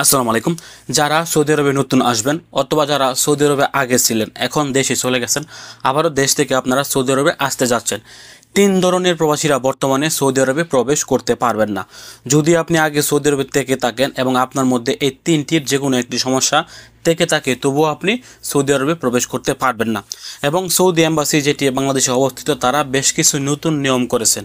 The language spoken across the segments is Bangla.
আসসালামু আলাইকুম। যারা সৌদি আরবে নতুন আসবেন অথবা যারা সৌদি আরবে আগে ছিলেন এখন দেশে চলে গেছেন, আবারও দেশ থেকে আপনারা সৌদি আরবে আসতে যাচ্ছেন, তিন ধরনের প্রবাসীরা বর্তমানে সৌদি আরবে প্রবেশ করতে পারবেন না। যদি আপনি আগে সৌদি আরবে থেকে থাকেন এবং আপনার মধ্যে এই তিনটির যে কোনো একটি সমস্যা থেকে থাকে, তবুও আপনি সৌদি আরবে প্রবেশ করতে পারবেন না। এবং সৌদি এম্বাসি যেটি বাংলাদেশে অবস্থিত, তারা বেশ কিছু নতুন নিয়ম করেছেন।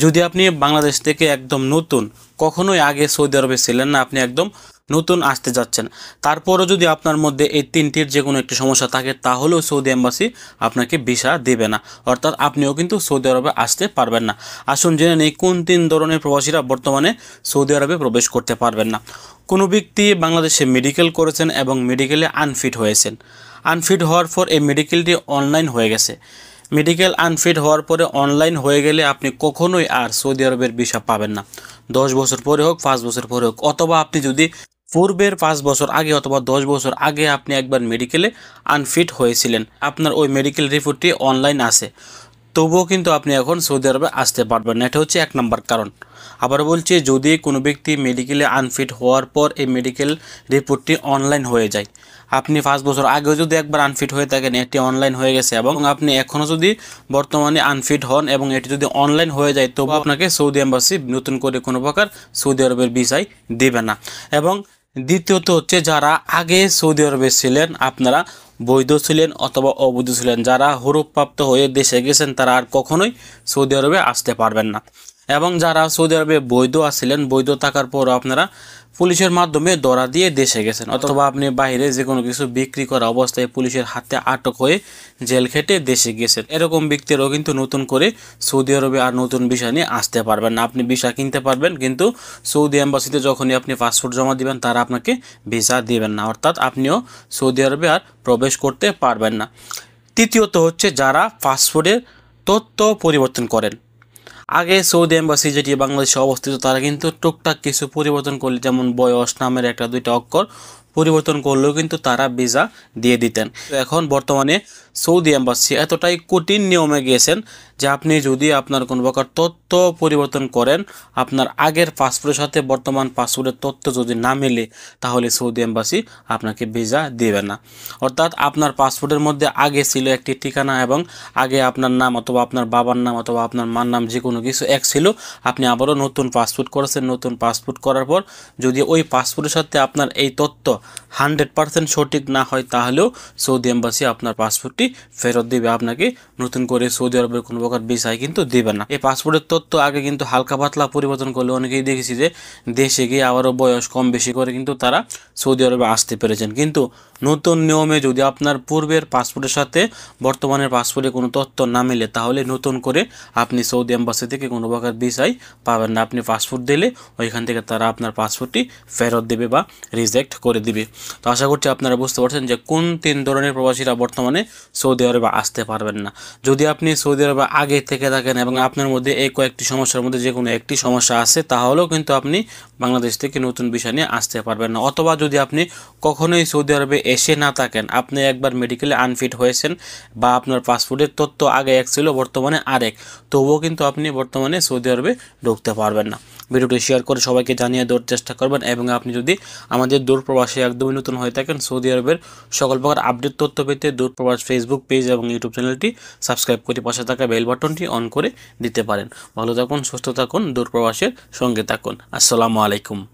যদি আপনি বাংলাদেশ থেকে একদম নতুন, কখনোই আগে সৌদি আরবে ছিলেন না, আপনি একদম নতুন আসতে যাচ্ছেন, তারপরও যদি আপনার মধ্যে এই তিনটির যে কোনো একটি সমস্যা থাকে, তাহলেও সৌদি এম্বাসি আপনাকে ভিসা দেবে না, অর্থাৎ আপনিও কিন্তু সৌদি আরবে আসতে পারবেন না। আসুন জেনে নেই কোন তিন ধরনের প্রবাসীরা বর্তমানে সৌদি আরবে প্রবেশ করতে পারবেন না। কোনো ব্যক্তি বাংলাদেশে মেডিকেল করেছেন এবং মেডিকেলে আনফিট হয়েছেন, আনফিট হওয়ার পর এই মেডিকেলটি অনলাইন হয়ে গেছে। মেডিকেল আনফিট হওয়ার পরে অনলাইন হয়ে গেলে আপনি কখনোই আর সৌদি আরবের ভিসা পাবেন না। 10 বছর পরে হোক, 5 বছর পরে হোক, অথবা আপনি যদি পূর্বের 5 বছর আগে অথবা 10 বছর আগে আপনি একবার মেডিকেলে আনফিট হয়েছিলেন, আপনার ওই মেডিকেল রিপোর্টটি অনলাইন আছে, তবুও কিন্তু আপনি এখন সৌদি আরবে আসতে পারবেন না। এটা হচ্ছে 1 নম্বর কারণ। আবার বলছি, যদি কোনো ব্যক্তি মেডিকেলে আনফিট হওয়ার পর এই মেডিকেল রিপোর্টটি অনলাইন হয়ে যায়, আপনি 5 বছর আগেও যদি একবার আনফিট হয়ে থাকেন, এটি অনলাইন হয়ে গেছে, এবং আপনি এখনও যদি বর্তমানে আনফিট হন এবং এটি যদি অনলাইন হয়ে যায়, তবু আপনাকে সৌদি এম্বাসি নতুন করে কোনো প্রকার সৌদি আরবের ভিসাই দেবে না। এবং দ্বিতীয়ত হচ্ছে, যারা আগে সৌদি আরবে ছিলেন, আপনারা বৈধ ছিলেন অথবা অবৈধ ছিলেন, যারা হরুপ্রাপ্ত হয়ে দেশে গেছেন, তারা আর কখনোই সৌদি আরবে আসতে পারবেন না। এবং যারা সৌদি আরবে বৈধ আছিলেন, বৈধ থাকার পরও আপনারা পুলিশের মাধ্যমে ধরা দিয়ে দেশে গেছেন, অথবা আপনি বাইরে যে কোনো কিছু বিক্রি করা অবস্থায় পুলিশের হাতে আটক হয়ে জেল খেটে দেশে গেছেন, এরকম ব্যক্তিরাও কিন্তু নতুন করে সৌদি আরবে আর নতুন ভিসা নিয়ে আসতে পারবেন না। আপনি ভিসা কিনতে পারবেন, কিন্তু সৌদি এম্বাসিতে যখনই আপনি পাসপোর্ট জমা দিবেন, তারা আপনাকে ভিসা দিবেন না, অর্থাৎ আপনিও সৌদি আরবে আর প্রবেশ করতে পারবেন না। তৃতীয়ত হচ্ছে, যারা পাসপোর্টের তথ্য পরিবর্তন করেন। আগে সৌদি এম্বাসি যেটি বাংলাদেশে অবস্থিত, তারা কিন্তু টুকটাক কিছু পরিবর্তন করলে, যেমন বয়স, নামের 1-2টা অক্ষর পরিবর্তন করলেও কিন্তু তারা ভিসা দিয়ে দিতেন। এখন বর্তমানে সৌদি এম্বাসি এতটাই কঠিন নিয়মে গিয়েছেন যে আপনি যদি আপনার কোনো প্রকার তথ্য পরিবর্তন করেন, আপনার আগের পাসপোর্টের সাথে বর্তমান পাসপোর্টের তথ্য যদি না মেলে, তাহলে সৌদি এম্বাসি আপনাকে ভিসা দেবে না। অর্থাৎ আপনার পাসপোর্টের মধ্যে আগে ছিল একটি ঠিকানা, এবং আগে আপনার নাম অথবা আপনার বাবার নাম অথবা আপনার মার নাম যে কোনো কিছু এক ছিল, আপনি আবারও নতুন পাসপোর্ট করেছেন। নতুন পাসপোর্ট করার পর যদি ওই পাসপোর্টের সাথে আপনার এই তথ্য 100% সঠিক না হয়, তাহলেও সৌদি এম্বাসি আপনার পাসপোর্টটি ফেরত দিবে, আপনাকে নতুন করে সৌদি আরবের কোনো প্রকার ভিসাই কিন্তু দেবে না। এই পাসপোর্টের তথ্য আগে কিন্তু হালকা পাতলা পরিবর্তন করলে অনেকেই দেখেছি যে দেশে গিয়ে আবারও বয়স কম বেশি করে কিন্তু তারা সৌদি আরবে আসতে পেরেছেন। কিন্তু নতুন নিয়মে যদি আপনার পূর্বের পাসপোর্টের সাথে বর্তমানের পাসপোর্টে কোনো তথ্য না মেলে, তাহলে নতুন করে আপনি সৌদি এম্বাসি থেকে কোনো প্রকার ভিসাই পাবেন না। আপনি পাসপোর্ট দিলে ওইখান থেকে তারা আপনার পাসপোর্টটি ফেরত দেবে বা রিজেক্ট করে দিবে। তো আশা করছি আপনারা বুঝতে পারছেন যে কোন তিন ধরনের প্রবাসীরা বর্তমানে সৌদি আরবে আসতে পারবেন না। যদি আপনি সৌদি আরবে আগে থেকে থাকেন এবং আপনার মধ্যে এই কয়েকটি সমস্যার মধ্যে যে কোনো একটি সমস্যা আছে, তাহলেও কিন্তু আপনি বাংলাদেশ থেকে নতুন ভিসা নিয়ে আসতে পারবেন না। অথবা যদি আপনি কখনোই সৌদি আরবে এসে না থাকেন, আপনি একবার মেডিকেলে আনফিট হয়েছেন বা আপনার পাসপোর্টের তথ্য আগে এক ছিল বর্তমানে আরেক, তবুও কিন্তু আপনি বর্তমানে সৌদি আরবে ঢুকতে পারবেন না। ভিডিওটি শেয়ার করে সবাইকে জানিয়ে দেওয়ার চেষ্টা করবেন। এবং আপনি যদি আমাদের দূরপ্রবাসে একদমই নতুন হয়ে থাকেন, সৌদি আরবের সকল প্রকার আপডেট তথ্য পেতে দূরপ্রবাস ফেসবুক পেজ এবং ইউটিউব চ্যানেলটি সাবস্ক্রাইব করে পাশে থাকা বেল বাটনটি অন করে দিতে পারেন। ভালো থাকুন, সুস্থ থাকুন, দূরপ্রবাসের সঙ্গে থাকুন। আসসালামু আলাইকুম।